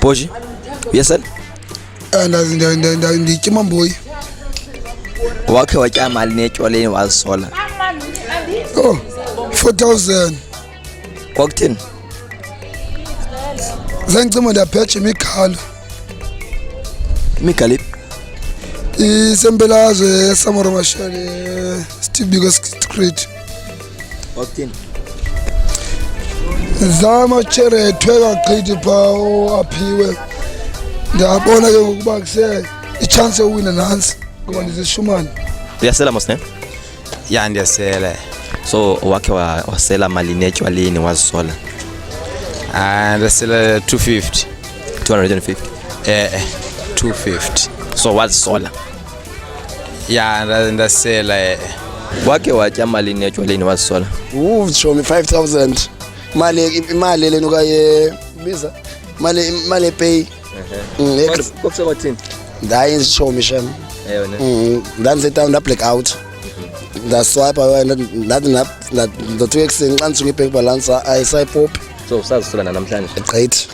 Boji, uyasela? Nditya mamboyi. Wakhe watya malini etywaleni wazisola? Oh, 4,000. Kwakuthini? Zangicima ndiyapheja imigalo. Imigaliphi? Isempelazwe Samora Mashele Stibiko Street. Kwakuthini? Zama chere ethweka gqithi phaa aphiwe. Ndiyabona ke ngokuba kuse ichance yowina nansi ngoba ndizishumane. Uyasela mosne? Ya ndiyasela. So wakhe wasela malini etywaleni wazisola? Ndasela 250. 250. 250. So wazisola? Ya ndasela. Wakhe watya malini etywaleni wazisola? Show me 5,000. Imali leno kaye biza. Imali pay. Kwakuthini? Ndaye show me shem. Ndanze down da blackout. Ndaswipe ndathi ndothi ekseni xa ndisuka ibank balance ayisayipop. So usazisola namhlanje? Great.